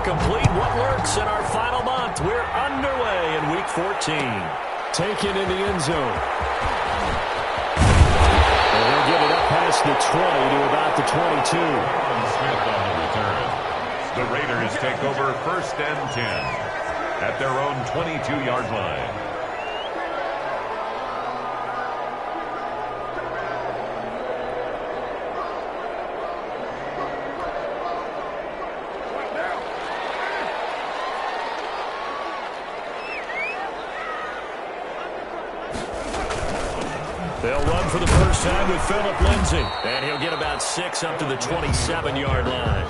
complete what lurks in our final month. We're underway in Week 14. Taken in the end zone. And they'll get it up past the 20 to about the 22. Smith on the return. The Raiders take over 1st and 10 at their own 22-yard line. They'll run for the first time with Philip Lindsay. And he'll get about 6 up to the 27-yard line.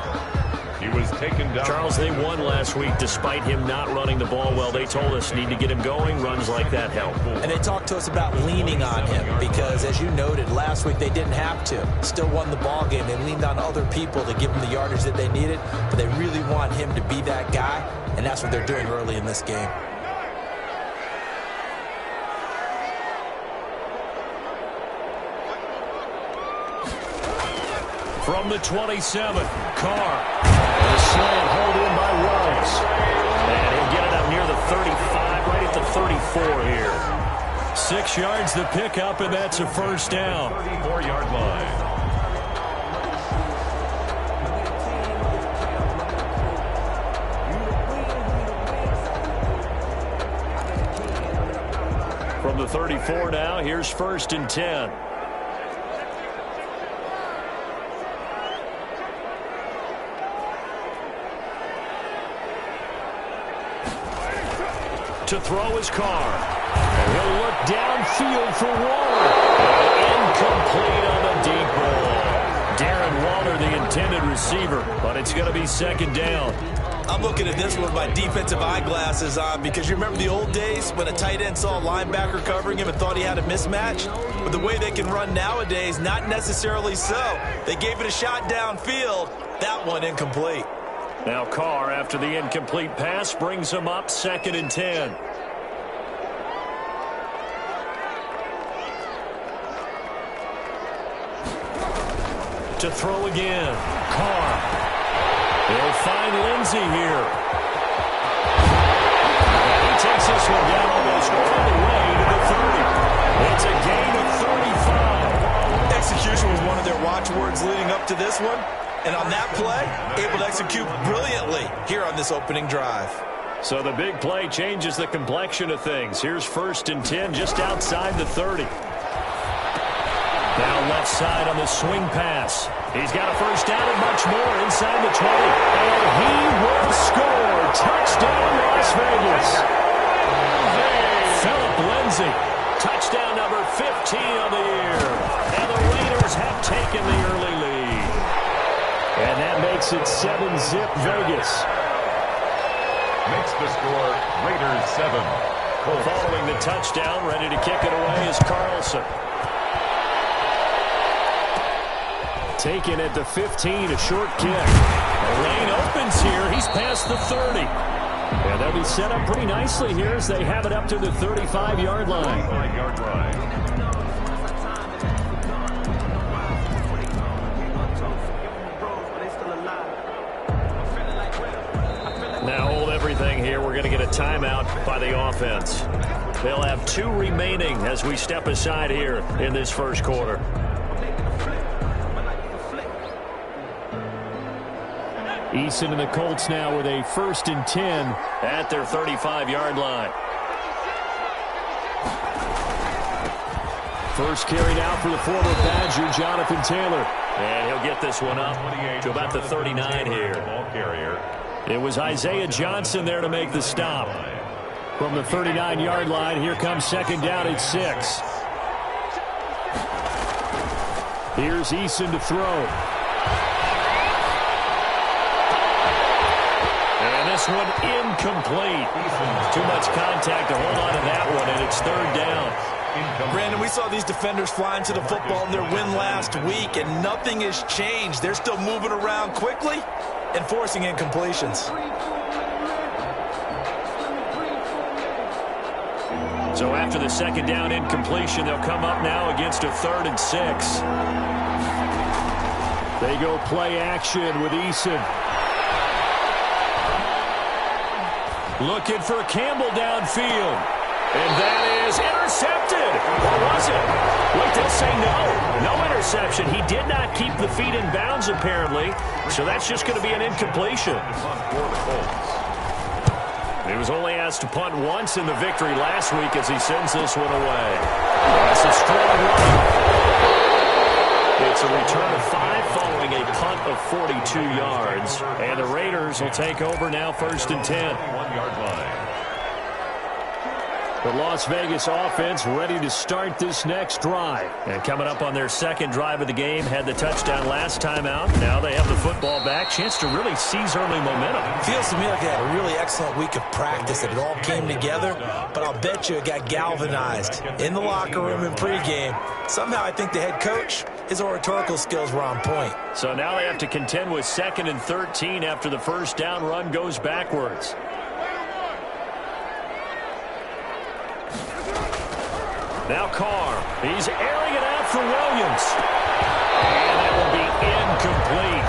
He was taken down. Charles, they won last week despite him not running the ball well. They told us need to get him going. Runs like that help. And they talked to us about leaning on him because, as you noted, last week they didn't have to. Still won the ball game. They leaned on other people to give them the yardage that they needed. But they really want him to be that guy, and that's what they're doing early in this game. From the 27, Carr. And a slant hold in by Wells. And he'll get it up near the 35, right at the 34 here. 6 yards the pickup, and that's a first down. 34-yard line. From the 34 now, here's 1st and 10. To throw his Carr. And he'll look downfield for Waller. Incomplete on the deep ball. Darren Waller, the intended receiver, but it's going to be 2nd down. I'm looking at this with my defensive eyeglasses on because you remember the old days when a tight end saw a linebacker covering him and thought he had a mismatch? But the way they can run nowadays, not necessarily so. They gave it a shot downfield. That one incomplete. Now Carr, after the incomplete pass, brings him up 2nd and 10. To throw again. Carr. He'll find Lindsay here. And he takes this one down almost all the way to the 30. It's a gain of 35. Execution was one of their watchwords leading up to this one. And on that play, able to execute brilliantly here on this opening drive. So the big play changes the complexion of things. Here's 1st and 10 just outside the 30. Now left side on the swing pass. He's got a first down and much more inside the 20. And he will score. Touchdown, Las Vegas. Philip Lindsay. Touchdown number 15 of the year. And the Raiders have taken the early lead. And that makes it 7-zip Vegas. Makes the score Raiders 7. Colts. Following the touchdown, ready to kick it away is Carlson. Taken at the 15, a short kick. The lane opens here. He's past the 30. And they'll be set up pretty nicely here as they have it up to the 35-yard line. 35-yard line. Now hold everything here. We're going to get a timeout by the offense. They'll have 2 remaining as we step aside here in this first quarter. Eason and the Colts now with a 1st and 10 at their 35-yard line. First carry now for the former Badger, Jonathan Taylor. And he'll get this one up to about the 39 here. Ball carrier. It was Isaiah Johnson there to make the stop. From the 39-yard line, here comes 2nd down at 6. Here's Eason to throw. And this one incomplete. Too much contact to hold on to that one, and it's 3rd down. Brandon, we saw these defenders flying to the football in their win last week, and nothing has changed. They're still moving around quickly and forcing incompletions. So after the 2nd down incompletion, they'll come up now against a 3rd and 6. They go play action with Eason. Looking for Campbell downfield. And that is intercepted. Or was it? Wait, they'll say no. No interception. He did not keep the feet in bounds, apparently. So that's just going to be an incompletion. He was only asked to punt once in the victory last week as he sends this one away. That's a strong run. It's a return of 5 following a punt of 42 yards. And the Raiders will take over now, 1st and 10. 1-yard line. The Las Vegas offense ready to start this next drive. And coming up on their second drive of the game, had the touchdown last time out. Now they have the football back. Chance to really seize early momentum. Feels to me like they had a really excellent week of practice, that it all came together. But I'll bet you it got galvanized in the locker room in pregame. Somehow I think the head coach, his oratorical skills were on point. So now they have to contend with 2nd and 13 after the first down run goes backwards. Now Carr. He's airing it out for Williams. And that will be incomplete.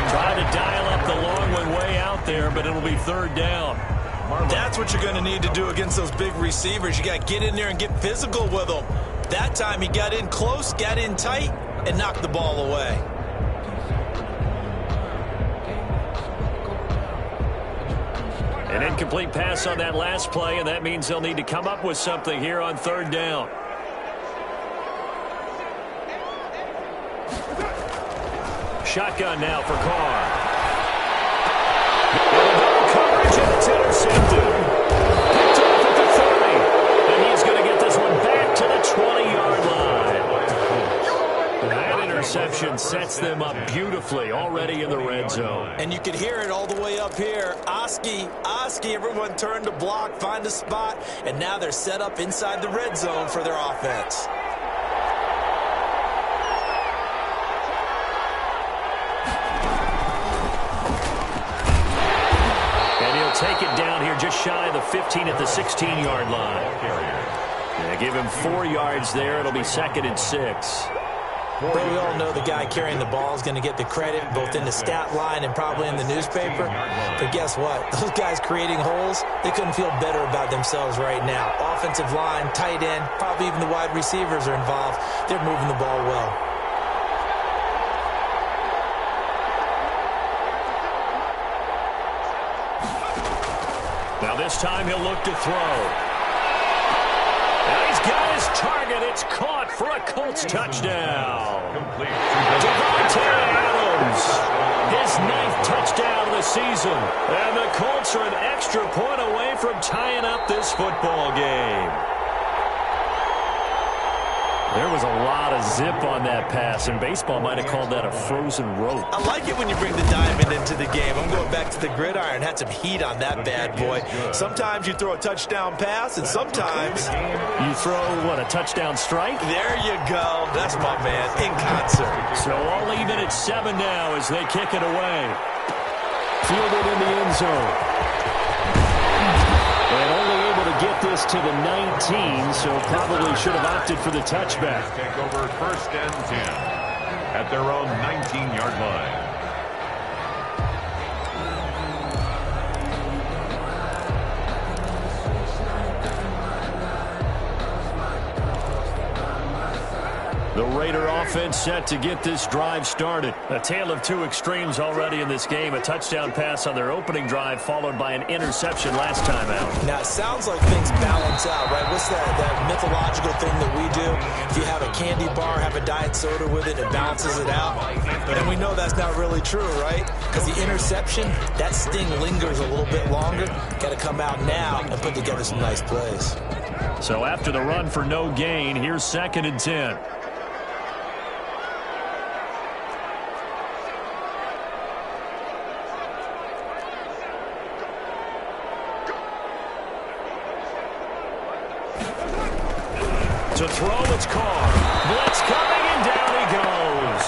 Trying to dial up the long one way out there, but it'll be 3rd down. That's what you're going to need to do against those big receivers. You got to get in there and get physical with them. That time he got in close, got in tight, and knocked the ball away. An incomplete pass on that last play, and that means they'll need to come up with something here on 3rd down. Shotgun now for Carr. Coverage, and it's intercepted. Picked off at the 30. And he's going to get this one back to the 20-yard line. That interception sets them up beautifully already in the red zone. And you could hear it all the way up here. Oski, everyone turned to block, find a spot, and now they're set up inside the red zone for their offense. And he'll take it down here just shy of the 15 at the 16-yard line. They give him 4 yards there. It'll be 2nd and 6. But we all know the guy carrying the ball is going to get the credit both in the stat line and probably in the newspaper. But guess what? Those guys creating holes, they couldn't feel better about themselves right now. Offensive line, tight end, probably even the wide receivers are involved. They're moving the ball well. Now this time he'll look to throw. Now he's got his target. It's caught for a Colts touchdown. Devontae Adams, his 9th touchdown of the season. And the Colts are an extra point away from tying up this football game. There was a lot of zip on that pass, and baseball might have called that a frozen rope. I like it when you bring the diamond into the game. I'm going back to the gridiron. Had some heat on that bad boy. Sometimes you throw a touchdown pass, and sometimes you throw, what, a touchdown strike? There you go. That's my man, in concert. So all even at 7 now as they kick it away. Fielded in the end zone. And only able to get this to the 19, so probably should have opted for the touchback. Take over 1st and 10 at their own 19-yard line. The Raider offense set to get this drive started. A tale of 2 extremes already in this game. A touchdown pass on their opening drive followed by an interception last time out. Now, it sounds like things balance out, right? What's that mythological thing that we do? If you have a candy bar, have a diet soda with it, it balances it out. And we know that's not really true, right? Because the interception, that sting lingers a little bit longer. Got to come out now and put together some nice plays. So after the run for no gain, here's 2nd and 10. To throw, it's Carr. Blitz coming, and down he goes.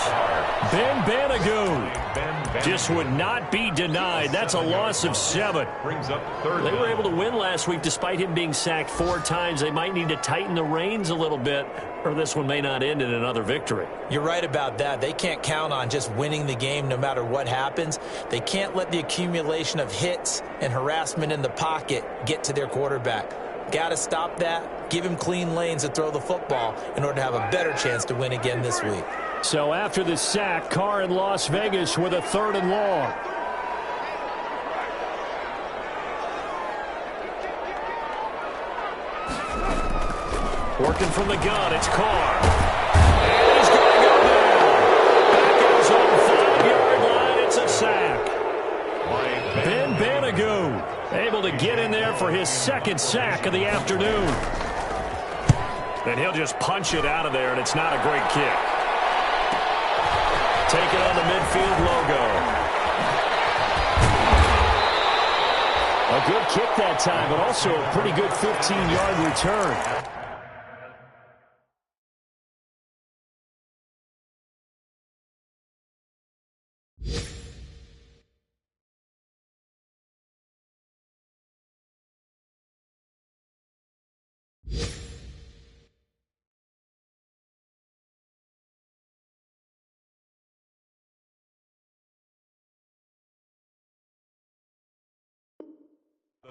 Ben just would not be denied. That's a loss of 7. Brings up third. They were able to win last week despite him being sacked 4 times. They might need to tighten the reins a little bit, or this one may not end in another victory. You're right about that. They can't count on just winning the game no matter what happens. They can't let the accumulation of hits and harassment in the pocket get to their quarterback. Got to stop that. Give him clean lanes to throw the football in order to have a better chance to win again this week. So after the sack, Carr in Las Vegas with a 3rd and long. Working from the gun, it's Carr. And he's going to go down. Back at his own 5-yard line, it's a sack. Ben Banagoo able to get in there for his 2nd sack of the afternoon. And he'll just punch it out of there, and it's not a great kick. Take it on the midfield logo. A good kick that time, but also a pretty good 15-yard return.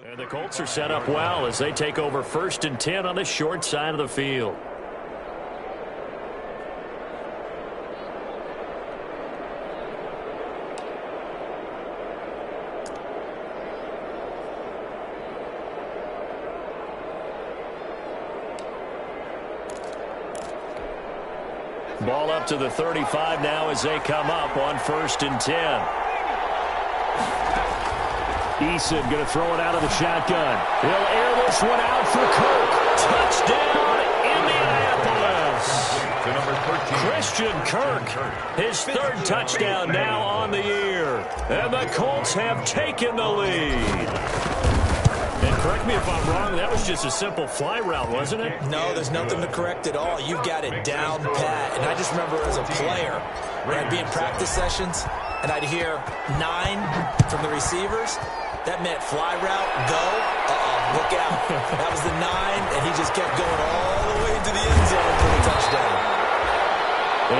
And the Colts are set up well as they take over 1st and 10 on the short side of the field. Ball up to the 35 now as they come up on 1st and 10. Eason going to throw it out of the shotgun. He'll air this one out for Kirk. Touchdown, Indianapolis. To number 13. Christian Kirk, his 3rd touchdown now on the year. And the Colts have taken the lead. And correct me if I'm wrong, that was just a simple fly route, wasn't it? No, there's nothing to correct at all. You've got it down pat. And I just remember as a player, when I'd be in practice sessions, and I'd hear 9 from the receivers. That meant fly route, go, look out. That was the 9, and he just kept going all the way into the end zone for the touchdown.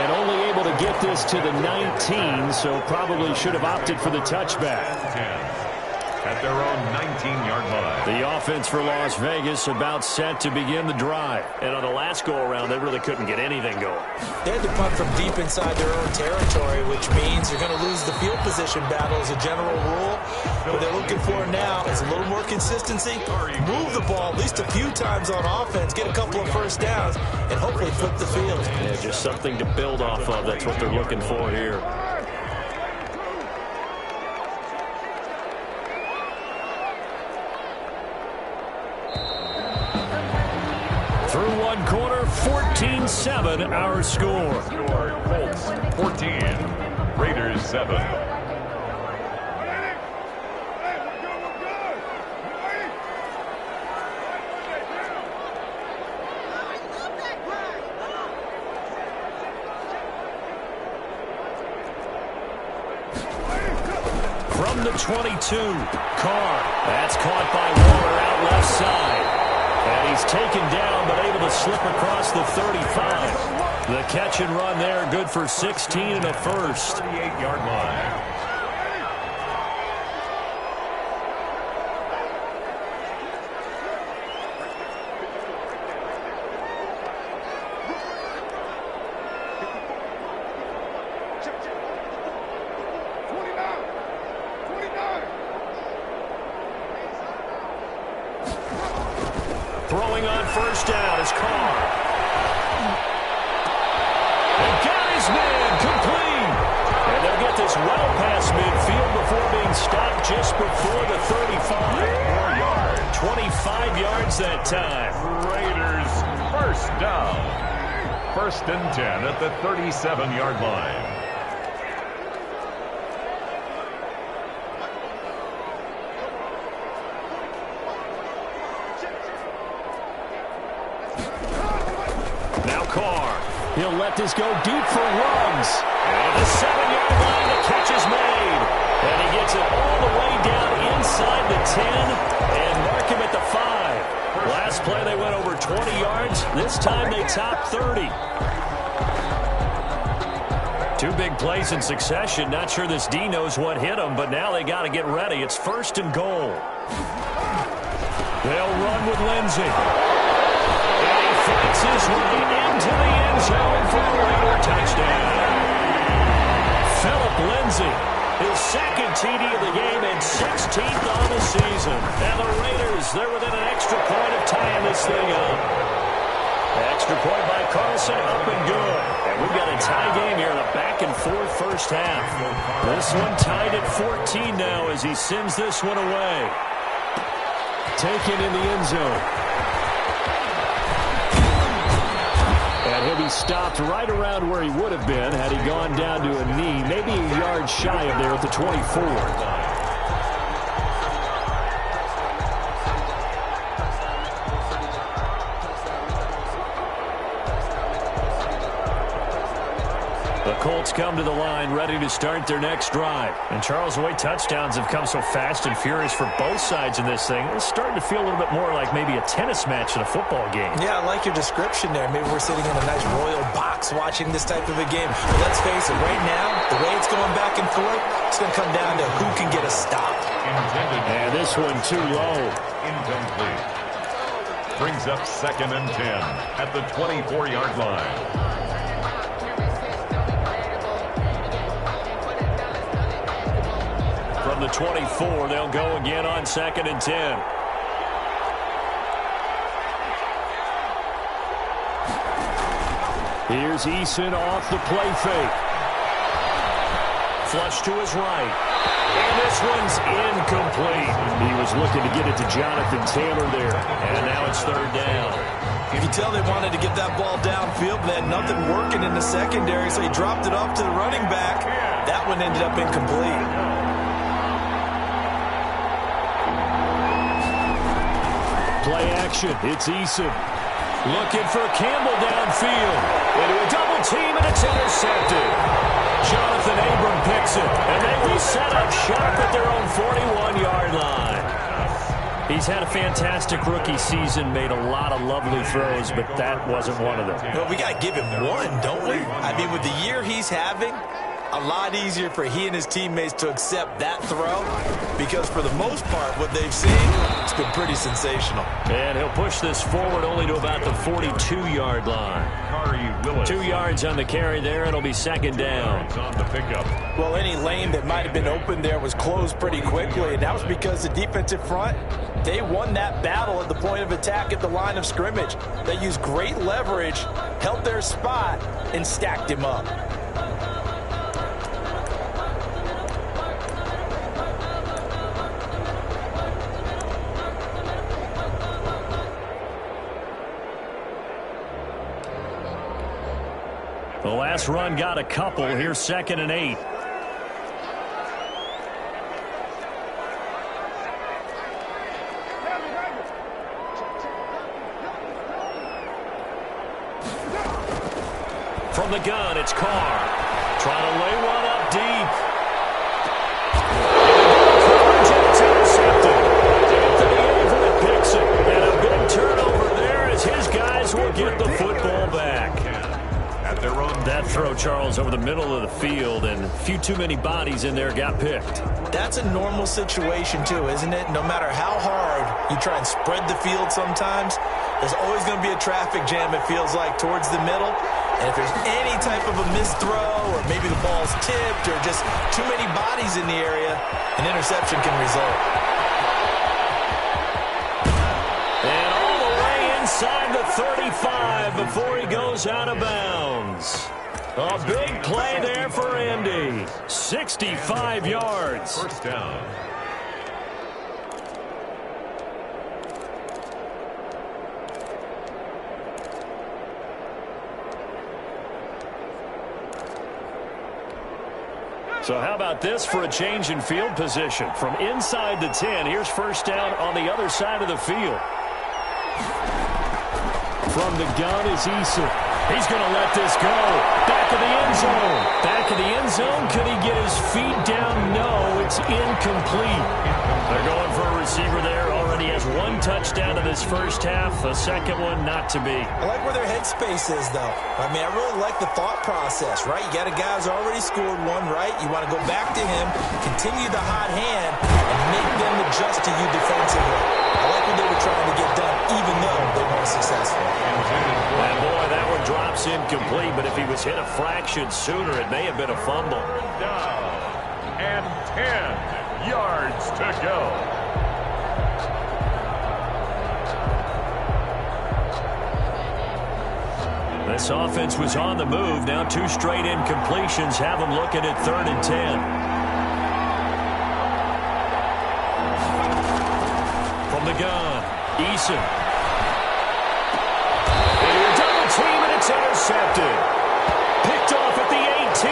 And only able to get this to the 19, so probably should have opted for the touchback. 10 at their own 19-yard line. The offense for Las Vegas about set to begin the drive. And on the last go-around, they really couldn't get anything going. They had to punt from deep inside their own territory, which means you're going to lose the field position battle as a general rule. What they're looking for now is a little more consistency, move the ball at least a few times on offense, get a couple of 1st downs, and hopefully flip the field. Yeah, just something to build off of. That's what they're looking for here. Through one quarter, 14-7 our score. Colts 14, Raiders 7. From the 22, Carr. That's caught by Waller out left side. And he's taken down, but able to slip across the 35. The catch and run there, good for 16 and a 1st. 38-yard line. Throwing on 1st down is Carr. And got his man complete. And they'll get this well past midfield before being stopped just before the 35. 4 yards. 25 yards that time. Raiders 1st down. 1st and 10 at the 37-yard line. Carr. He'll let this go deep for Ruggs. And the 7-yard line, the catch is made. And he gets it all the way down inside the 10 and mark him at the 5. Last play they went over 20 yards. This time they top 30. Two big plays in succession. Not sure this D knows what hit him, but now they got to get ready. It's 1st and goal. They'll run with Lindsey. And he fights his way into the end zone for a Raider touchdown. Philip Lindsey, his 2nd TD of the game and 16th on the season. And the Raiders, they're within an extra point of tying this thing up. Extra point by Carlson, up and good. And we've got a tie game here in a back-and-forth first half. This one tied at 14 now as he sends this one away. Taken in the end zone. And he'll be stopped right around where he would have been had he gone down to a knee, maybe a yard shy of there at the 24. Colts come to the line ready to start their next drive. And Charles, the way touchdowns have come so fast and furious for both sides in this thing, it's starting to feel a little bit more like maybe a tennis match in a football game. Yeah, I like your description there. Maybe we're sitting in a nice royal box watching this type of a game. But let's face it, right now, the way it's going back and forth, it's going to come down to who can get a stop. And this one too low. Incomplete. Brings up 2nd and 10 at the 24-yard line. From the 24, they'll go again on 2nd and 10. Here's Eason off the play fake. Flush to his right. And this one's incomplete. He was looking to get it to Jonathan Taylor there. And now it's 3rd down. You can tell they wanted to get that ball downfield, but they had nothing working in the secondary, so he dropped it off to the running back. That one ended up incomplete. Play action. It's Eason. Looking for Campbell downfield. Into a double team, and it's intercepted. Jonathan Abram picks it, and they will set up shop at their own 41-yard line. He's had a fantastic rookie season, made a lot of lovely throws, but that wasn't one of them. Well, we got to give him one, don't we? I mean, with the year he's having, a lot easier for he and his teammates to accept that throw because for the most part, what they've seen, it's been pretty sensational. And he'll push this forward only to about the 42-yard line. 2 yards on the carry there. It'll be 2nd down. On the pickup. Well, any lane that might have been open there was closed pretty quickly, and that was because the defensive front, they won that battle at the point of attack at the line of scrimmage. They used great leverage, held their spot, and stacked him up. The last run got a couple. Here's 2nd and 8. From the gun, it's Carr. Trying to lay one up deep. It's intercepted. Anthony Everett picks it. And a big turnover there as his guys will get the football back. That throw, Charles, over the middle of the field, and a few too many bodies in there got picked. That's a normal situation, too, isn't it? No matter how hard you try and spread the field sometimes, there's always going to be a traffic jam, it feels like, towards the middle. And if there's any type of a missed throw, or maybe the ball's tipped, or just too many bodies in the area, an interception can result. And all the way inside the 35 before he goes out of bounds. A big play there for Andy. 65 yards. 1st down. So how about this for a change in field position? From inside the 10, here's 1st down on the other side of the field. From the gun is Eason. He's going to let this go. Back of the end zone. Back of the end zone. Could he get his feet down? No, it's incomplete. They're going for a receiver there. Already has one touchdown in this first half. A second one not to be. I like where their headspace is, though. I mean, I really like the thought process, right? You got a guy who's already scored one, right? You want to go back to him, continue the hot hand, and make them adjust to you defensively. I like what they were trying to get done, even though they weren't successful. And boy, that one drops incomplete, but if he was hit a fraction sooner, it may have been a fumble. Down. And 10 yards to go. This offense was on the move. Now 2 straight incompletions have them looking at 3rd and 10. From the gun, Eason. Double team, and it's intercepted. Picked off at the 18.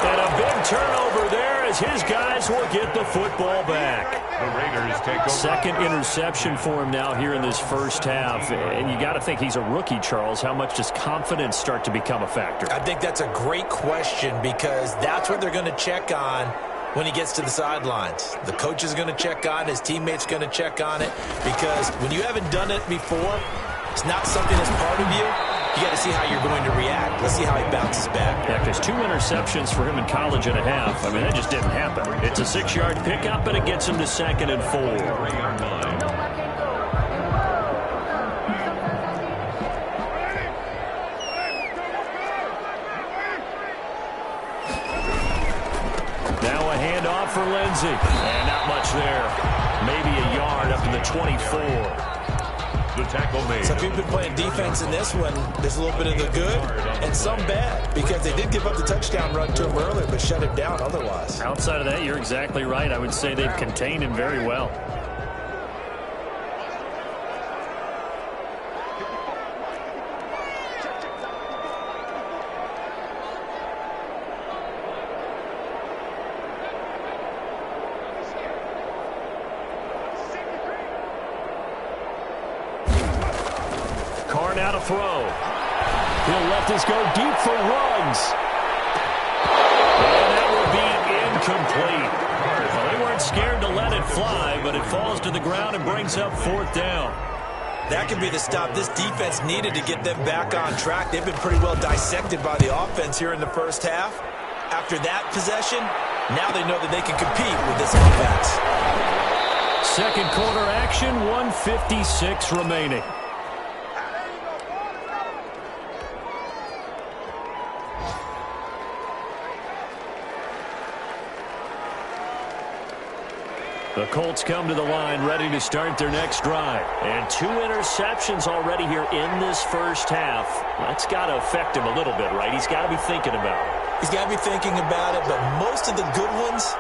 And a big turnover there as his guys will get the football back. The Raiders take over. Second interception for him now here in this first half. And you got to think he's a rookie, Charles. How much does confidence start to become a factor? I think that's a great question because that's what they're going to check on when he gets to the sidelines. The coach is going to check on it. His teammates going to check on it because when you haven't done it before, it's not something that's part of you. You got to see how you're going to react. Let's see how he bounces back. Yeah, because 2 interceptions for him in college and a half. I mean, that just didn't happen. It's a 6-yard pickup, and it gets him to 2nd and 4. Now a handoff for Lindsey. And not much there. Maybe a yard up to the 24. The tackle made. So if you've been playing defense in this one, there's a little bit of the good and some bad because they did give up the touchdown run to him earlier but shut him down otherwise. Outside of that, you're exactly right. I would say they've contained him very well. Now to throw. He'll let this go deep for Ruggs. And that will be incomplete. Well, they weren't scared to let it fly, but it falls to the ground and brings up 4th down. That could be the stop this defense needed to get them back on track. They've been pretty well dissected by the offense here in the first half. After that possession, now they know that they can compete with this offense. Second quarter action, 1:56 remaining. The Colts come to the line ready to start their next drive. And 2 interceptions already here in this first half. That's got to affect him a little bit, right? He's got to be thinking about it. He's got to be thinking about it, but most of the good ones,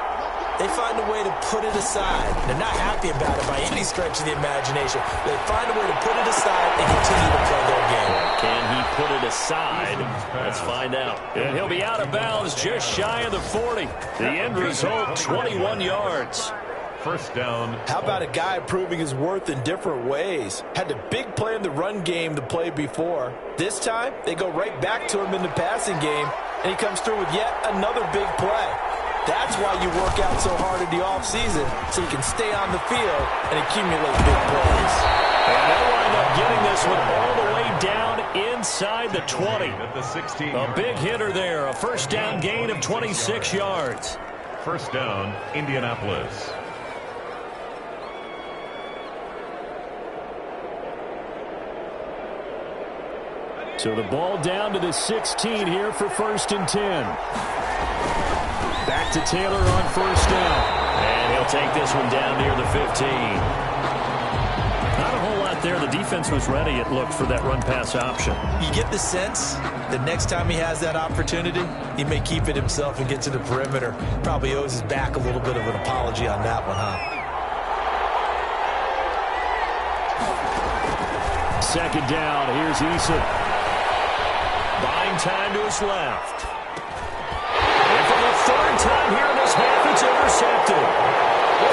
they find a way to put it aside. They're not happy about it by any stretch of the imagination. They find a way to put it aside and continue to play their game. Can he put it aside? Let's find out. And he'll be out of bounds just shy of the 40. The end result, 21 yards. First down. How about a guy proving his worth in different ways? Had a big play in the run game to play before. This time, they go right back to him in the passing game, and he comes through with yet another big play. That's why you work out so hard in the offseason, so you can stay on the field and accumulate big plays. And they'll wind up getting this one all the way down inside the 20. At the 16. A big hitter there, a first down gain of 26 yards. First down, Indianapolis. So the ball down to the 16 here for 1st and 10. Back to Taylor on first down. And he'll take this one down near the 15. Not a whole lot there. The defense was ready, it looked, for that run-pass option. You get the sense that next time he has that opportunity, he may keep it himself and get to the perimeter. Probably owes his back a little bit of an apology on that one, huh? Second down, here's Eason. Buying time to his left. And for the 3rd time here in this half, it's intercepted.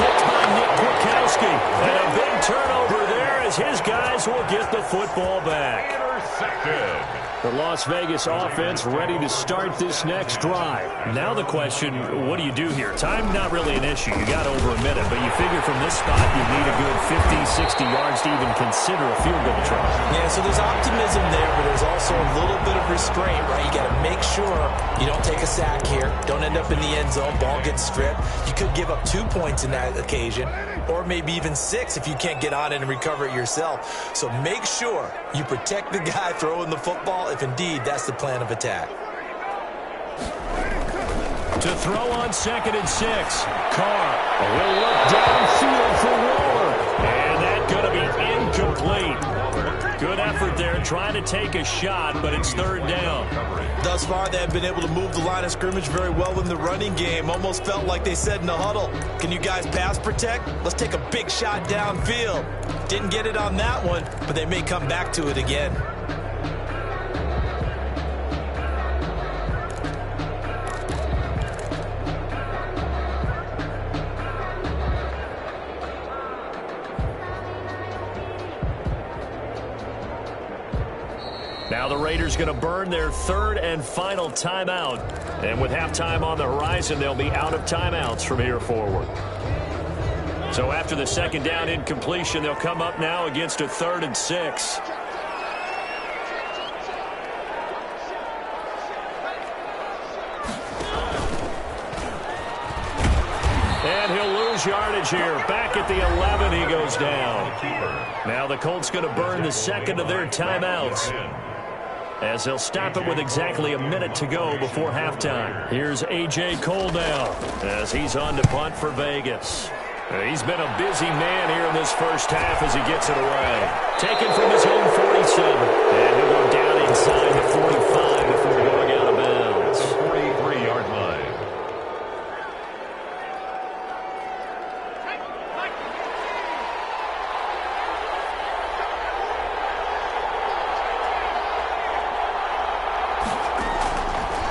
Picked by Nick Kwiatkowski. And a big turnover there as his guys will get the football back. intercepted. The Las Vegas offense ready to start this next drive. Now the question, what do you do here? Time not really an issue. You got over a minute, but you figure from this spot you need a good 50, 60 yards to even consider a field goal try. Yeah, so there's optimism there, but there's also a little bit of restraint, right? You got to make sure you don't take a sack here. Don't end up in the end zone. Ball gets stripped. You could give up 2 points in that occasion, or maybe even 6 if you can't get on it and recover it yourself. So make sure you protect the guy throwing the football if indeed that's the plan of attack. To throw on 2nd and 6. Carr will look downfield for Waller. And that's going to be incomplete. Good effort there trying to take a shot, but it's 3rd down. Thus far, they have been able to move the line of scrimmage very well in the running game. Almost felt like they said in the huddle, can you guys pass protect? Let's take a big shot downfield. Didn't get it on that one, but they may come back to it again. Now the Raiders going to burn their 3rd and final timeout. And with halftime on the horizon, they'll be out of timeouts from here forward. So after the 2nd down incompletion, they'll come up now against a 3rd and 6. And he'll lose yardage here. Back at the 11, he goes down. Now the Colts going to burn the 2nd of their timeouts, as they'll stop it with exactly a minute to go before halftime. Here's A.J. Cole now, as he's on to punt for Vegas. He's been a busy man here in this first half as he gets it away. Taken from his own 47. And he'll go down inside the 45 before going out of bounds. 43-yard line.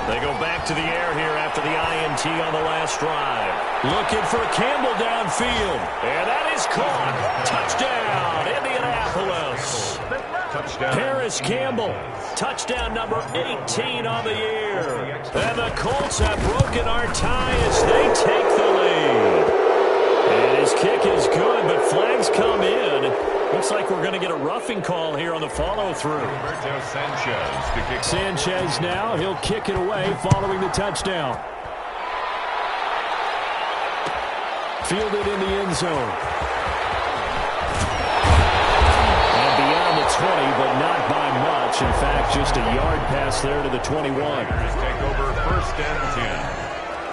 They go back to the air here after the INT on the last drive. Looking for Campbell downfield. And that is caught. Touchdown, Indianapolis. Touchdown. Paris Campbell. Touchdown number 18 on the year. And the Colts have broken our tie as they take the lead. And his kick is good, but flags come in. Looks like we're going to get a roughing call here on the follow-through. Roberto Sanchez to kick. Sanchez now, he'll kick it away following the touchdown. Fielded in the end zone. And beyond the 20, but not by much. In fact, just a yard pass there to the 21. Raiders take over 1st and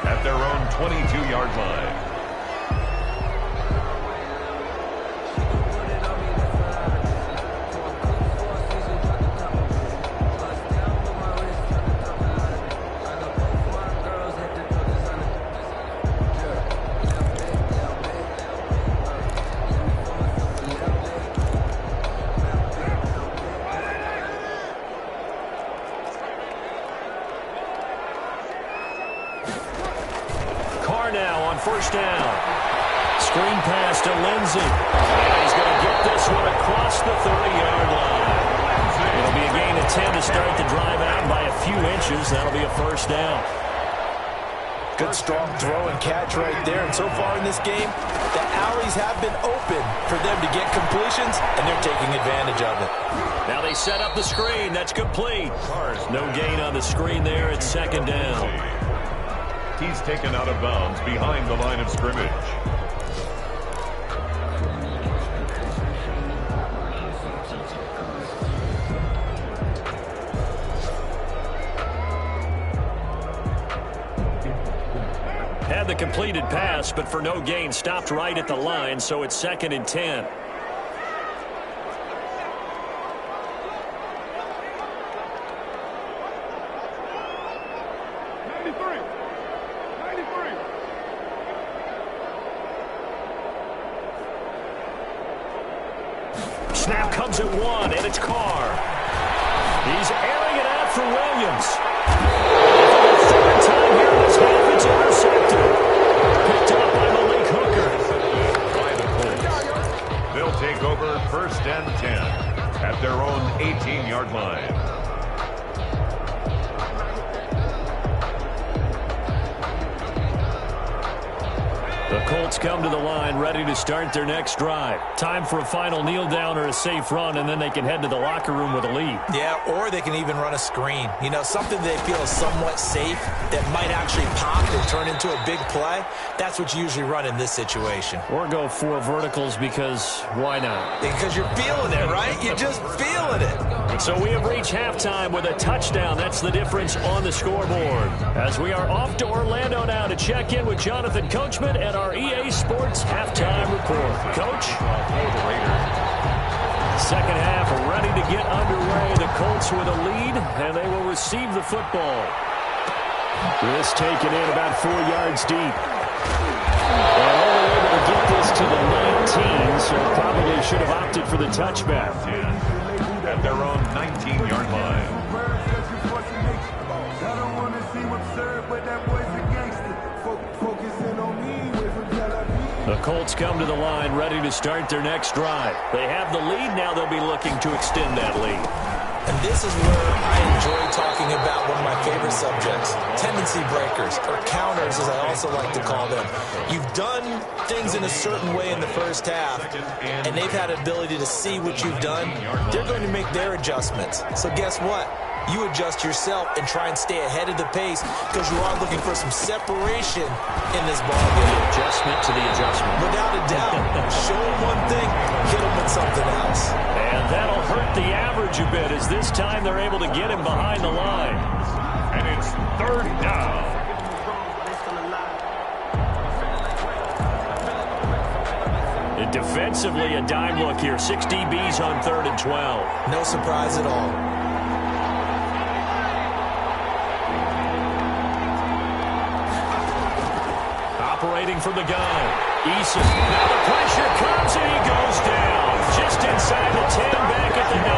10 at their own 22-yard line. Now on 1st down. Screen pass to Lindsey. And he's going to get this one across the 30-yard line. It'll be a gain of 10 to start the drive out by a few inches. That'll be a 1st down. Good strong throw and catch right there. And so far in this game, the alleys have been open for them to get completions, and they're taking advantage of it. Now they set up the screen. That's complete. No gain on the screen there. It's 2nd down. He's taken out of bounds behind the line of scrimmage. Had the completed pass, but for no gain, stopped right at the line, so it's 2nd and 10. Snap comes at 1, and it's Carr. He's airing it out for Williams. And for the 3rd time here in this half, it's intercepted. Picked up by Malik Hooker. By the Colts. They'll take over 1st and 10 at their own 18-yard 19-yard line. The Colts come to the line ready to start their next drive. Time for a final kneel down or a safe run, and then they can head to the locker room with a lead. Yeah, or they can even run a screen. You know, something they feel is somewhat safe that might actually pop and turn into a big play. That's what you usually run in this situation. Or go 4 verticals because why not? Because you're feeling it, right? You're just feeling it. So we have reached halftime with a touchdown. That's the difference on the scoreboard. As we are off to Orlando now to check in with Jonathan Coachman and our EA Sports halftime report. Coach? Second half ready to get underway. The Colts with a lead, and they will receive the football. This taken in about 4 yards deep. And only able to get this to the 19, so probably should have opted for the touchback. At their own 19-yard line. The Colts come to the line ready to start their next drive. They have the lead. Now they'll be looking to extend that lead. And this is where I enjoy talking about one of my favorite subjects, tendency breakers, or counters as I also like to call them. You've done things in a certain way in the first half, and they've had ability to see what you've done. They're going to make their adjustments. So guess what? You adjust yourself and try and stay ahead of the pace because you are looking for some separation in this ball game. Adjustment to the adjustment. Without a doubt. Show them one thing, hit them with something else. And that'll hurt the average a bit as this time they're able to get him behind the line. And it's 3rd down. And defensively, a dime look here. 6 DBs on 3rd and 12. No surprise at all. Operating from the gun. Eason. Now the pressure comes and he goes down. Just inside the 10, back at the 9.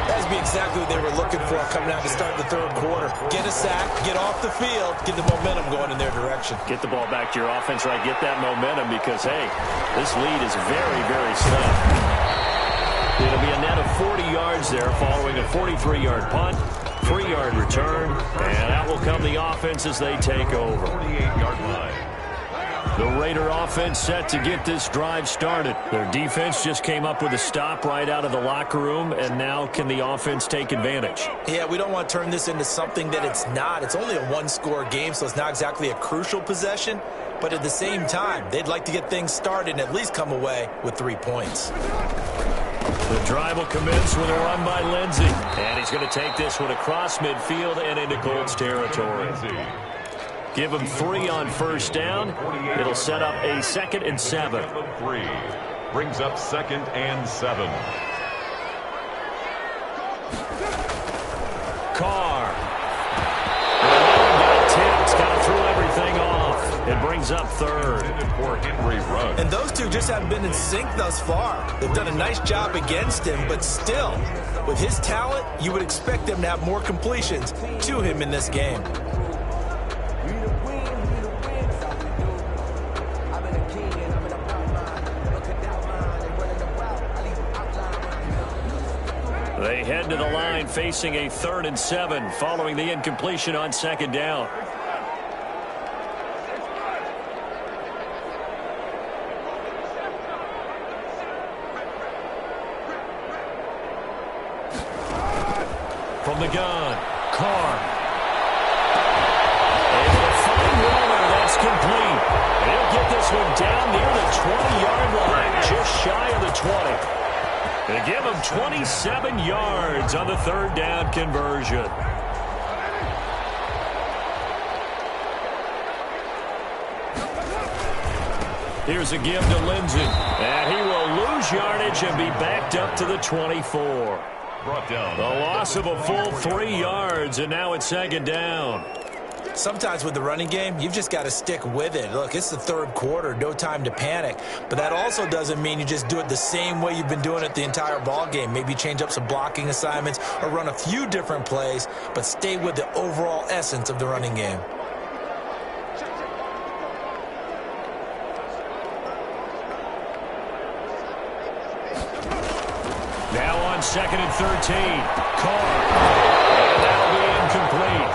That would be exactly what they were looking for coming out to start the 3rd quarter. Get a sack, get off the field, get the momentum going in their direction. Get the ball back to your offense, right? Get that momentum because, hey, this lead is very, very slim. It'll be a net of 40 yards there following a 43-yard punt. 3-yard return, and out will come the offense as they take over. 48-yard line. The Raider offense set to get this drive started. Their defense just came up with a stop right out of the locker room, and now can the offense take advantage? Yeah, we don't want to turn this into something that it's not. It's only a 1-score game, so it's not exactly a crucial possession, but at the same time, they'd like to get things started and at least come away with 3 points. The drive will commence with a run by Lindsey. And he's going to take this one across midfield and into Colts territory. Give him 3 on 1st down. It'll set up a 2nd and 7. 3 brings up 2nd and 7. Carr. Got tipped. Kind of threw everything off. It brings up 3rd. For Henry Ruggs. And those two just haven't been in sync thus far. They've done a nice job against him, but still, with his talent, you would expect them to have more completions to him in this game. They head to the line facing a 3rd and 7 following the incompletion on 2nd down. From the gun, Carr. Able to find Warner. That's complete. He'll get this one down near the 20-yard line, just shy of the 20. They give him 27 yards on the 3rd down conversion. Here's a give to Lindsey. And he will lose yardage and be backed up to the 24. Brought down. The loss of a full 3 yards, and now it's 2nd down. Sometimes with the running game, you've just got to stick with it. Look, it's the 3rd quarter, no time to panic. But that also doesn't mean you just do it the same way you've been doing it the entire ball game. Maybe change up some blocking assignments or run a few different plays, but stay with the overall essence of the running game. 2nd and 13. Carr. And that'll be incomplete.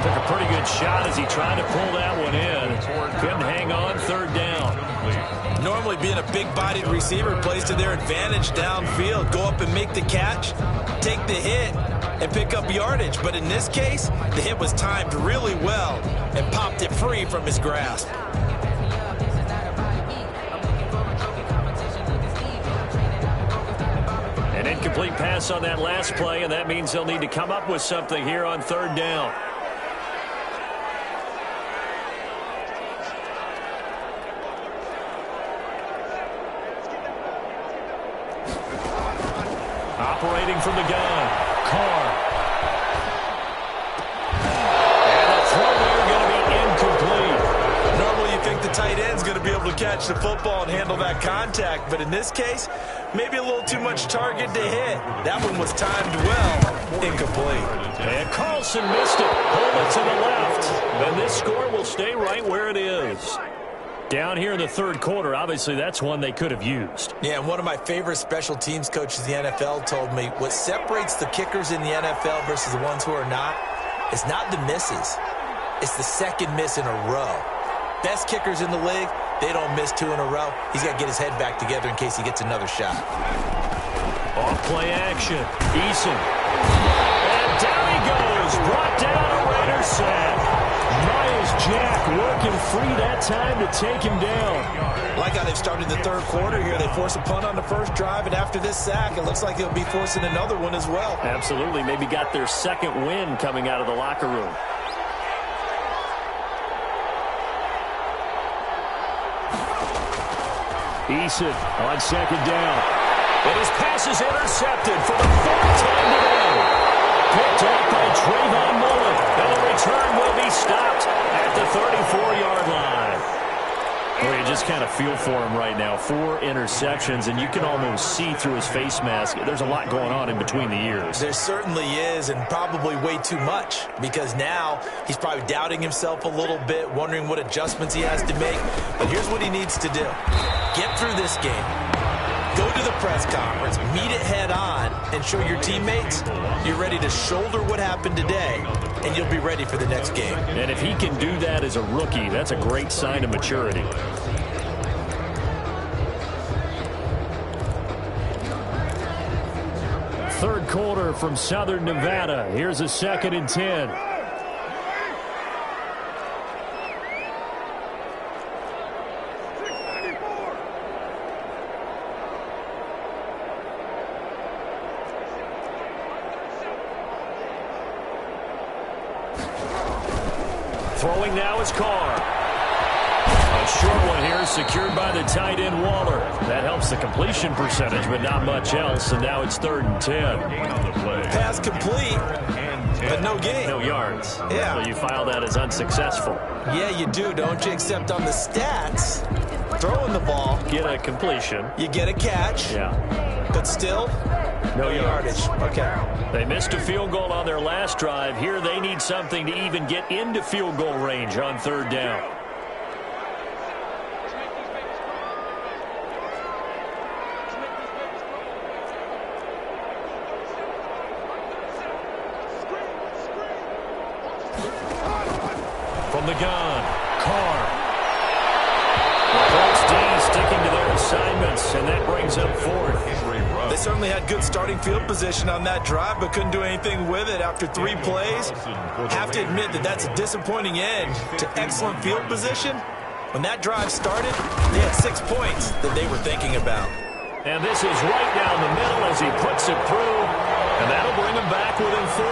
Took a pretty good shot as he tried to pull that one in. Couldn't hang on, 3rd down. Normally being a big-bodied receiver plays to their advantage downfield. Go up and make the catch, take the hit, and pick up yardage. But in this case, the hit was timed really well and popped it free from his grasp. An incomplete pass on that last play, and that means they'll need to come up with something here on 3rd down. Operating from the gun, Carr. And the throw there going to be incomplete. Normally you think the tight end's going to be able to catch the football and handle that contact, but in this case, maybe a little too much target to hit. That one was timed well. Incomplete. And Carlson missed it. Pulled it to the left. And this score will stay right where it is. Down here in the 3rd quarter, obviously that's one they could have used. Yeah, and one of my favorite special teams coaches in the NFL told me what separates the kickers in the NFL versus the ones who are not is not the misses. It's the 2nd miss in a row. Best kickers in the league, they don't miss 2 in a row. He's got to get his head back together in case he gets another shot. Off play action. Eason. And down he goes. Brought down a Raider sack. Myles Jack working free that time to take him down. Like how they've started the 3rd quarter here. They force a punt on the 1st drive, and after this sack, it looks like they'll be forcing another one as well. Absolutely. Maybe got their 2nd win coming out of the locker room. Eason on 2nd down. And his pass is intercepted for the 4th time today. Picked up by Trayvon Mullen. And the return will be stopped at the 34-yard line. Well, you just kind of feel for him right now. 4 interceptions, and you can almost see through his face mask. There's a lot going on in between the ears. There certainly is, and probably way too much, because now he's probably doubting himself a little bit, wondering what adjustments he has to make. But here's what he needs to do. Get through this game. Go to the press conference, meet it head on, and show your teammates you're ready to shoulder what happened today, and you'll be ready for the next game. And if he can do that as a rookie, that's a great sign of maturity. Third quarter from Southern Nevada. Here's a 2nd and 10. Throwing now is Carr. A short one here secured by the tight end Waller. That helps the completion percentage, but not much else. And now it's 3rd and 10. Pass complete, but no gain. No yards. Yeah. So you file that as unsuccessful. Yeah, you do, don't you? Except on the stats, throwing the ball, Get a completion. you get a catch, Yeah. but still, no yardage. Okay. They missed a field goal on their last drive. Here they need something to even get into field goal range on 3rd down. From the gun, Carr. The Colts D sticking to their assignments, and that brings up 4th. They certainly had good starting field position on that drive, but couldn't do anything with it after 3 plays. Have to admit that that's a disappointing end to excellent field position. When that drive started, they had 6 points that they were thinking about. And this is right down the middle as he puts it through, and that'll bring him back within 4.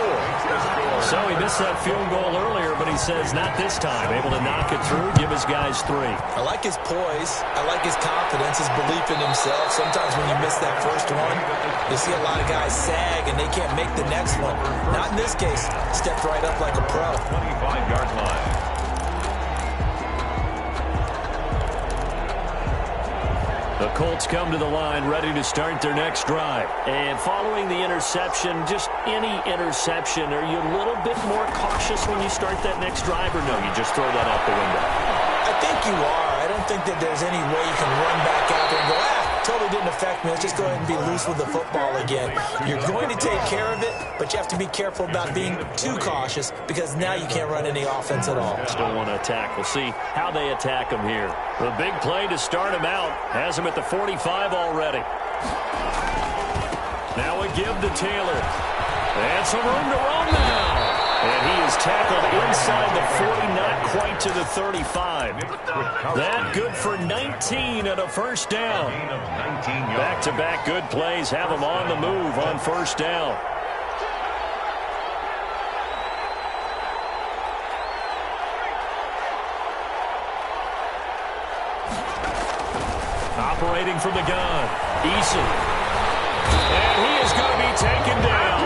So he missed that field goal earlier, but he says not this time. Able to knock it through, give his guys 3. I like his poise. I like his confidence, his belief in himself. Sometimes when you miss that first one, you see a lot of guys sag and they can't make the next one. Not in this case. Stepped right up like a pro. 25-yard line. The Colts come to the line ready to start their next drive. And following the interception, just any interception, are you a little bit more cautious when you start that next drive, or no, you just throw that out the window? I think you are. I don't think that there's any way you can run back out there and go, totally didn't affect me. Let's just go ahead and be loose with the football again. You're going to take care of it, but you have to be careful about being too cautious because now you can't run any offense at all. Still want to attack. We'll see how they attack him here. The big play to start him out has him at the 45 already. Now a give to Taylor. And some room to run now. And he is tackled inside the 40, not quite to the 35. That good for 19 and a first down. Back-to-back good plays have him on the move on first down. Operating from the gun, Eason. And he is going to be taken down.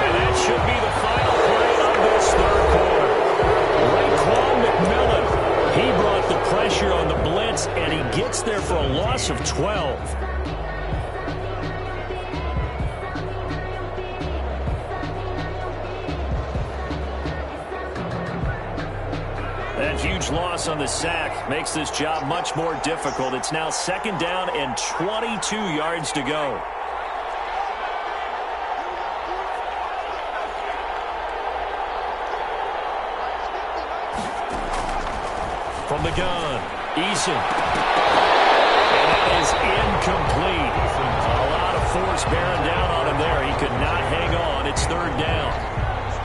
And that should be the final play of this third quarter. Raekwon McMillan, he brought the pressure on the blitz, and he gets there for a loss of 12. That huge loss on the sack makes this job much more difficult. It's now second down and 22 yards to go. From the gun, Eason. And that is incomplete. A lot of force bearing down on him there. He could not hang on. It's third down.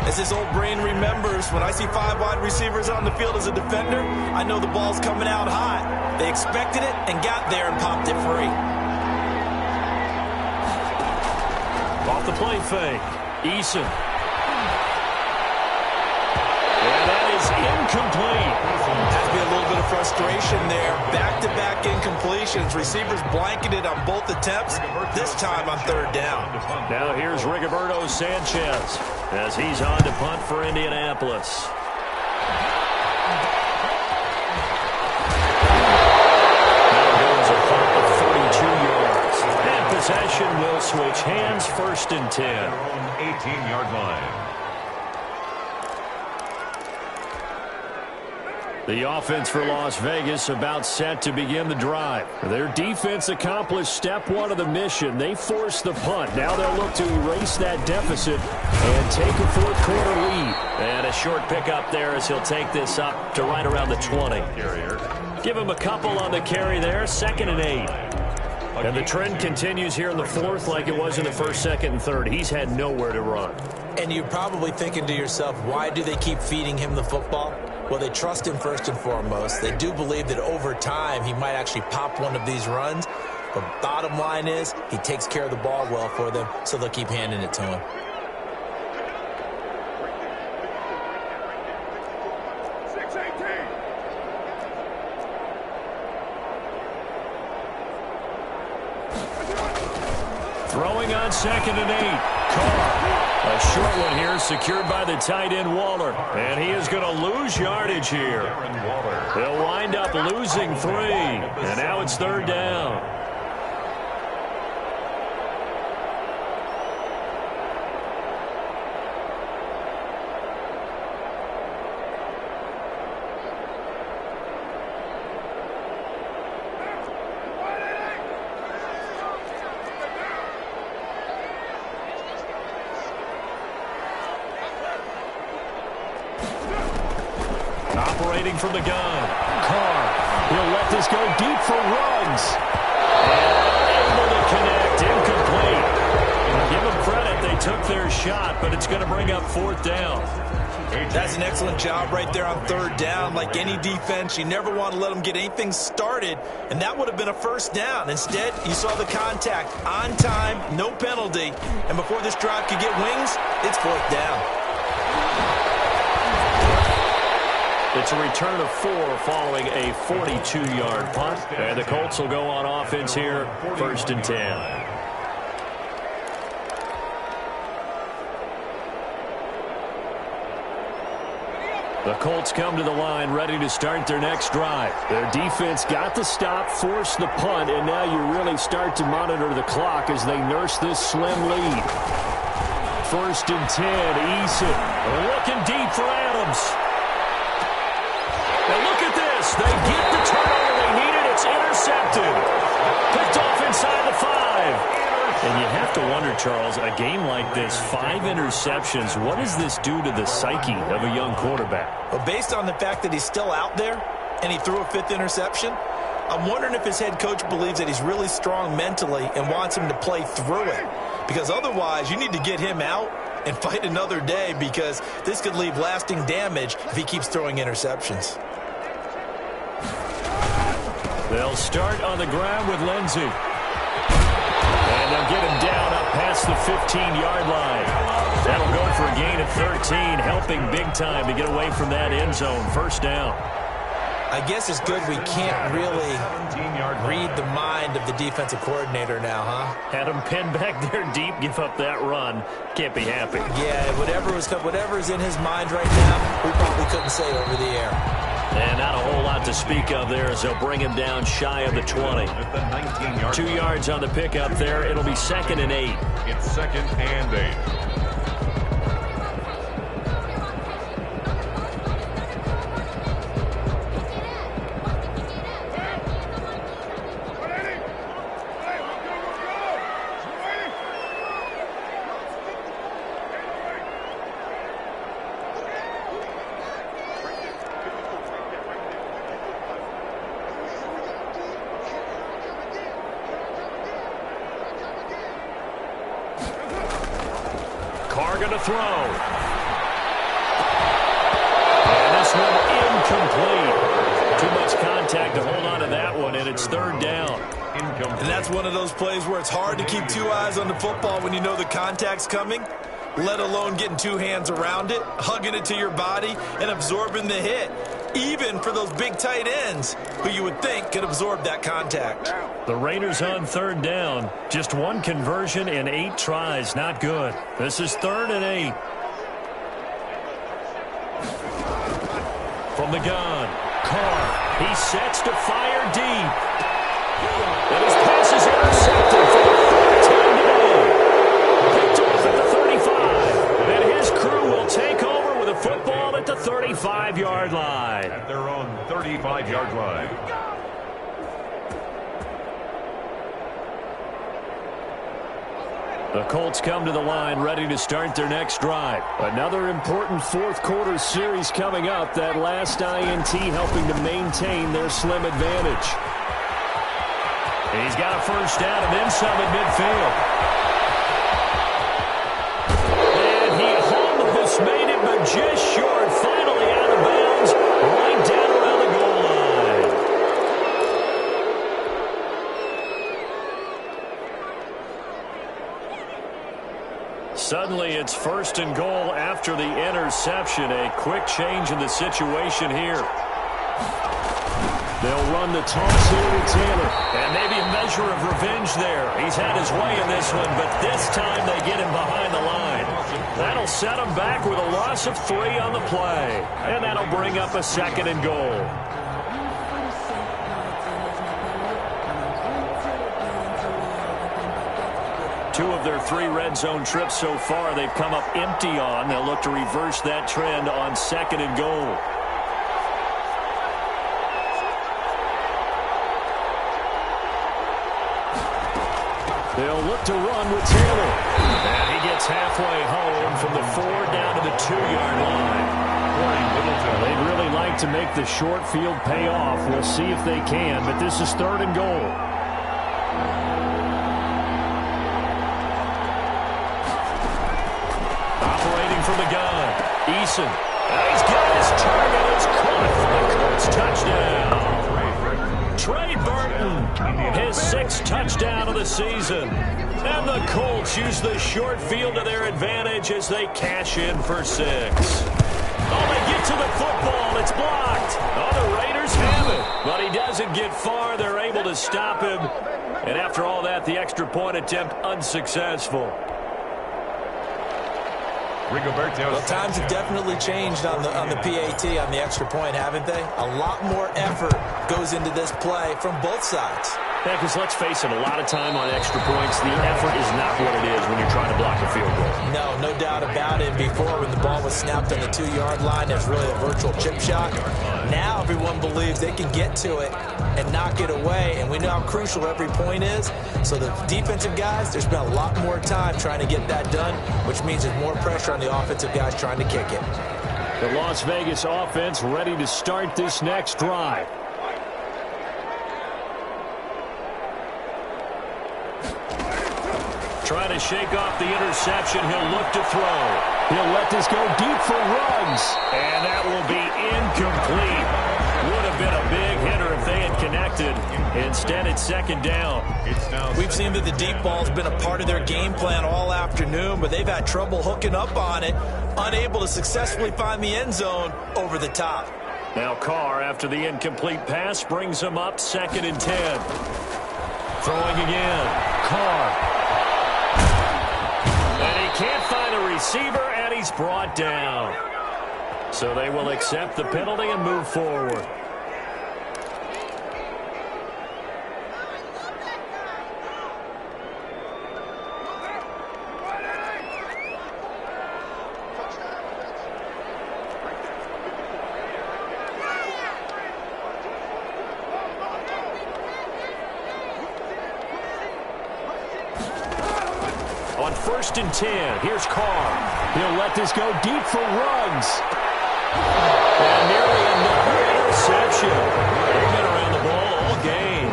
As his old brain remembers, when I see 5 wide receivers on the field as a defender, I know the ball's coming out hot. They expected it and got there and popped it free. Off the play fake, Eason. And that is incomplete. Has to be a little bit of frustration there. Back-to-back incompletions. Receivers blanketed on both attempts, this time on third down. Now here's Rigoberto Sanchez as he's on to punt for Indianapolis. Now goes a punt of 32 yards. And possession will switch hands, first and 10. 18-yard line. The offense for Las Vegas about set to begin the drive. Their defense accomplished step one of the mission. They forced the punt. Now they'll look to erase that deficit and take a fourth quarter lead. And a short pickup there as he'll take this up to right around the 20. Give him a couple on the carry there, 2nd and 8. And the trend continues here in the fourth like it was in the first, second, and third. He's had nowhere to run. And you're probably thinking to yourself, why do they keep feeding him the football? Well, they trust him first and foremost. They do believe that over time he might actually pop one of these runs. But bottom line is he takes care of the ball well for them, so they'll keep handing it to him. Throwing on 2nd and 8. Carr. A short one here secured by the tight end Waller. And he is going to lose yardage here. He'll wind up losing 3. And now it's third down. Operating from the gun, Carr. He'll let this go deep for Ruggs. And able to connect, incomplete. Give them credit, they took their shot, but it's going to bring up fourth down. That's an excellent job right there on third down. Like any defense, you never want to let them get anything started, and that would have been a first down. Instead, you saw the contact on time, no penalty, and before this drive could get wings, it's fourth down. It's a return of 4 following a 42-yard punt. And the Colts will go on offense here, 1st and 10. The Colts come to the line ready to start their next drive. Their defense got the stop, forced the punt, and now you really start to monitor the clock as they nurse this slim lead. 1st and 10, Eason looking deep for Adams. Now look at this. They get the turnover they needed. It's intercepted. Picked off inside the 5. And you have to wonder, Charles, a game like this, 5 interceptions, what does this do to the psyche of a young quarterback? Well, based on the fact that he's still out there and he threw a 5th interception, I'm wondering if his head coach believes that he's really strong mentally and wants him to play through it. Because otherwise, you need to get him out and fight another day, because this could leave lasting damage if he keeps throwing interceptions. They'll start on the ground with Lindsey. And they'll get him down up past the 15-yard line. That'll go for a gain of 13, helping big time to get away from that end zone. First down. I guess it's good we can't really read the mind of the defensive coordinator now, huh? Had him pinned back there deep, give up that run. Can't be happy. Yeah, whatever is in his mind right now, we probably couldn't say over the air. And not a whole lot to speak of there as they'll bring him down shy of the 20. 2 yards on the pickup there. It'll be 2nd and 8. It's 2nd and 8. Carr going to throw. And this one incomplete. Too much contact to hold on to that one, and it's 3rd down. And that's one of those plays where it's hard to keep 2 eyes on the football when you know the contact's coming, let alone getting 2 hands around it, hugging it to your body, and absorbing the hit, even for those big tight ends who you would think could absorb that contact. The Raiders on 3rd down. Just 1 conversion in 8 tries. Not good. This is 3rd and 8. From the gun, Carr. He sets to fire deep. And his pass is intercepted for the 13 to go. Picked off at the 35. And his crew will take over with a football at the 35-yard line. At their own 35-yard line. The Colts come to the line ready to start their next drive. Another important 4th quarter series coming up. That last INT helping to maintain their slim advantage. He's got a first down and then some at midfield. And he almost made it, but just short. Finally out of bounds, right down around the goal line. Suddenly it's 1st and goal after the interception. A quick change in the situation here. They'll run the toss here with Taylor. And maybe a measure of revenge there. He's had his way in this one, but this time they get him behind the line. That'll set him back with a loss of 3 on the play. And that'll bring up a 2nd and goal. Two of their 3 red zone trips so far they've come up empty on. They'll look to reverse that trend on 2nd and goal. They'll look to run with Taylor. And he gets halfway home from the 4 down to the 2-yard line. They'd really like to make the short field pay off. We'll see if they can, but this is 3rd and goal. Operating from the gun, Eason. He's got his target. It's caught for the Colts touchdown. Trey Burton, his 6th touchdown of the season. And the Colts use the short field to their advantage as they cash in for 6. Oh, they get to the football. It's blocked. Oh, the Raiders have it. But he doesn't get far. They're able to stop him. And after all that, the extra point attempt unsuccessful. Well, times have definitely changed on the PAT, on the extra point, haven't they? A lot more effort goes into this play from both sides. Yeah, because let's face it, a lot of time on extra points, the effort is not what it is when you're trying to block a field goal. No doubt about it. Before, when the ball was snapped on the 2-yard line, there's really a virtual chip shot. Now everyone believes they can get to it and knock it away, and we know how crucial every point is. So the defensive guys, there's been a lot more time trying to get that done, which means there's more pressure on the offensive guys trying to kick it. The Las Vegas offense ready to start this next drive. Trying to shake off the interception. He'll look to throw. He'll let this go deep for runs. And that will be incomplete. Would have been a big hitter if they had connected. Instead, it's second down. We've seen that the deep ball's been a part of their game plan all afternoon, but they've had trouble hooking up on it, unable to successfully find the end zone over the top. Now Carr, after the incomplete pass, brings him up 2nd and 10. Throwing again. Carr. Can't find a receiver, and he's brought down. So they will accept the penalty and move forward. On 1st and 10, here's Carr. He'll let this go deep for runs. And nearly another interception. They've been around the ball all game.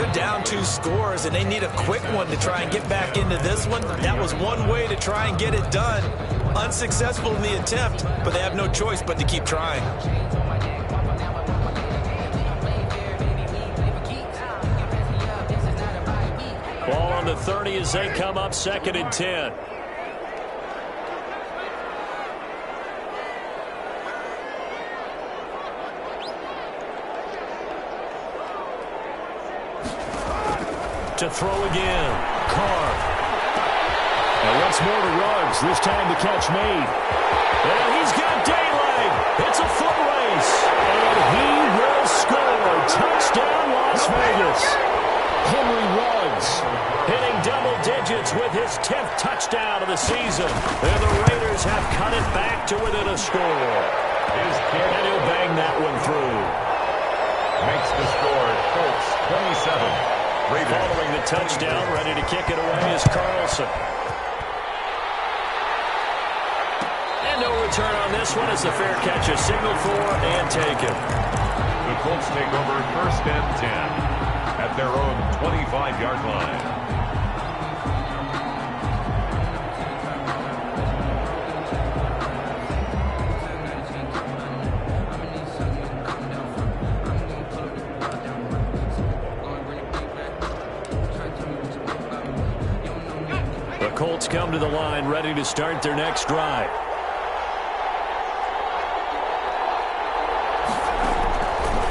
They're down 2 scores, and they need a quick one to try and get back into this one. That was one way to try and get it done. Unsuccessful in the attempt, but they have no choice but to keep trying. Ball on the 30 as they come up 2nd and 10. To throw again. Carr. And once more to Ruggs. This time the catch made. And he's got daylight. It's a foot race. And he will score. Touchdown, Las Vegas. Henry Ruggs hitting double digits with his 10th touchdown of the season. And the Raiders have cut it back to within a score. And he'll bang that one through. Makes the score Colts 27. Raiders. Following the touchdown, ready to kick it away is Carlson. And no return on this one as the fair catch is signaled for and taken. The Colts take over 1st and 10. At their own 25-yard line. The Colts come to the line ready to start their next drive.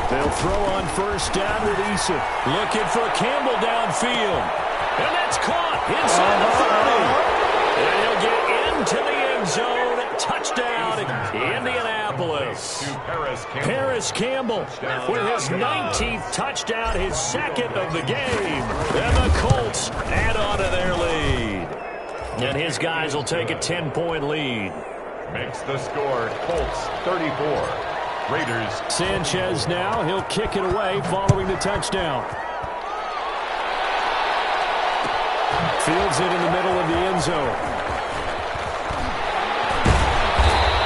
They'll throw on 1st down with Issa. Looking for Campbell downfield. And that's caught inside the 30. And he'll get into the end zone. Touchdown, Indianapolis. Paris Campbell with his 19th touchdown, his 2nd of the game. And the Colts add on to their lead. And his guys will take a 10-point lead. Makes the score Colts 34. Raiders. Sanchez now. He'll kick it away following the touchdown. Fields it in the middle of the end zone.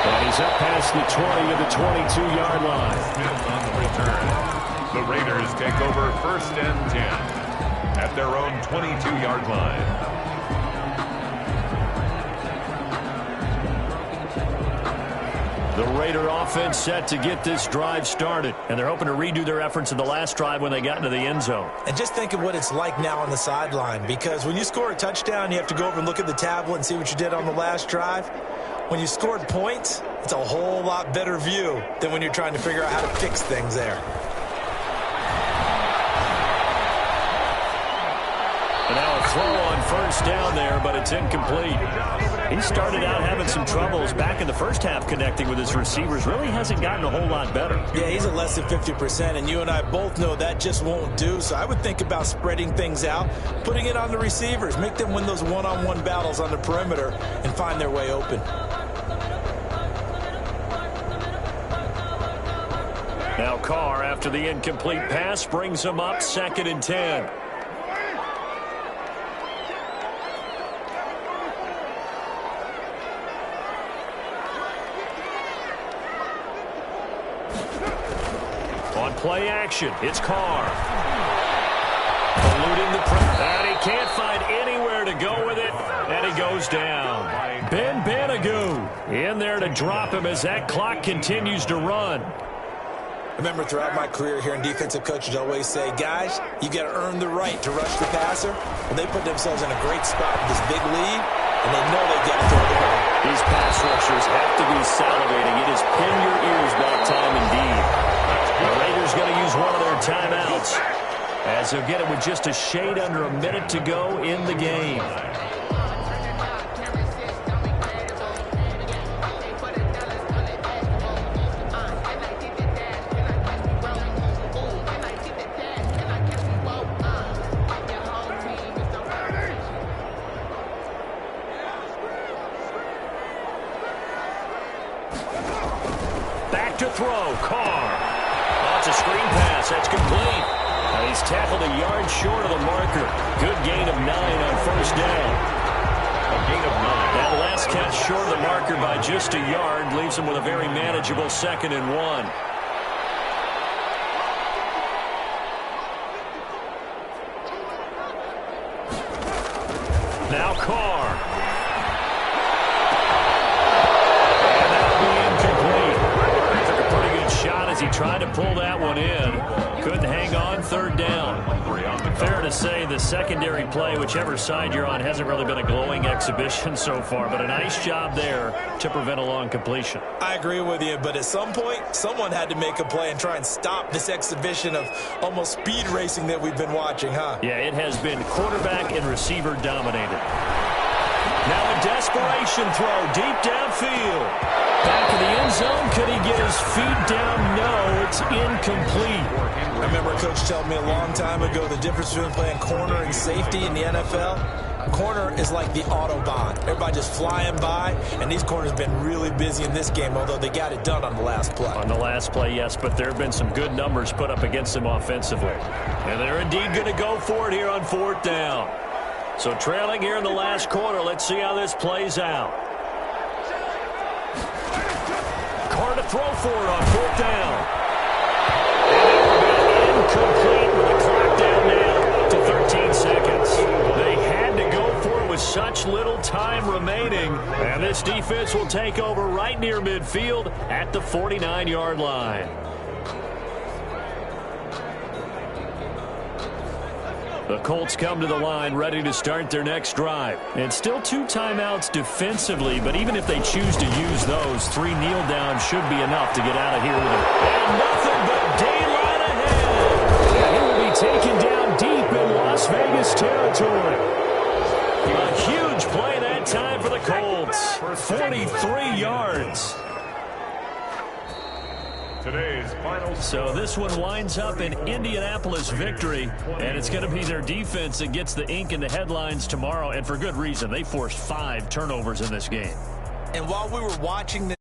And he's up past the 20 to the 22-yard line. Smith on the return. The Raiders take over 1st and 10 at their own 22-yard line. The Raider offense set to get this drive started, and they're hoping to redo their efforts in the last drive when they got into the end zone. And just think of what it's like now on the sideline, because when you score a touchdown, you have to go over and look at the tablet and see what you did on the last drive. When you scored points, it's a whole lot better view than when you're trying to figure out how to fix things there. And now a throw on first down there, but it's incomplete. He started out having some troubles back in the first half connecting with his receivers. Really hasn't gotten a whole lot better. Yeah, he's at less than 50%, and you and I both know that just won't do. So I would think about spreading things out, putting it on the receivers, make them win those one-on-one battles on the perimeter and find their way open. Now Carr, after the incomplete pass, brings him up 2nd and 10. On play action, it's Carr. Eluding the pressure. And he can't find anywhere to go with it, and he goes down. maddengod in there to drop him as that clock continues to run. Remember, throughout my career here in defensive coaches always say, guys, you got to earn the right to rush the passer. Well, they put themselves in a great spot with this big lead, and they know they got to throw the ball. These pass rushers have to be salivating. It is pin your ears back time indeed. The Raiders going to use one of their timeouts as they'll get it with just a shade under a minute to go in the game. Back to throw, Carr. That's a screen pass. That's complete. And he's tackled a yard short of the marker. Good gain of 9 on first down. A gain of 9. That last catch short of the marker by just a yard leaves him with a very manageable 2nd and 1. Now Carr. And that'll be incomplete. Took a pretty good shot as he tried to pull that one in. Couldn't hang on, 3rd down. Fair to say the secondary play, whichever side you're on, hasn't really been a glowing exhibition so far, but a nice job there to prevent a long completion. I agree with you, but at some point, someone had to make a play and try and stop this exhibition of almost speed racing that we've been watching, huh? Yeah, it has been quarterback and receiver dominated. Now a desperation throw deep downfield. Back in the end zone. Could he get his feet down? No, it's incomplete. I remember a coach telling me a long time ago the difference between playing corner and safety in the NFL. Corner is like the Autobahn. Everybody just flying by, and these corners have been really busy in this game, although they got it done on the last play. On the last play, yes, but there have been some good numbers put up against them offensively. And they're indeed going to go for it here on 4th down. So trailing here in the last quarter, let's see how this plays out. Carr to throw for it on 4th down. And incomplete with the clock down now to 13 seconds. They had to go for it with such little time remaining. And this defense will take over right near midfield at the 49-yard line. The Colts come to the line ready to start their next drive. And still 2 timeouts defensively, but even if they choose to use those, 3 kneel downs should be enough to get out of here with it. And nothing but daylight ahead. And he will be taken down deep in Las Vegas territory. A huge play that time for the Colts. 43 yards. Today's final. So this one winds up an Indianapolis victory, and it's going to be their defense that gets the ink in the headlines tomorrow, and for good reason. They forced 5 turnovers in this game. And while we were watching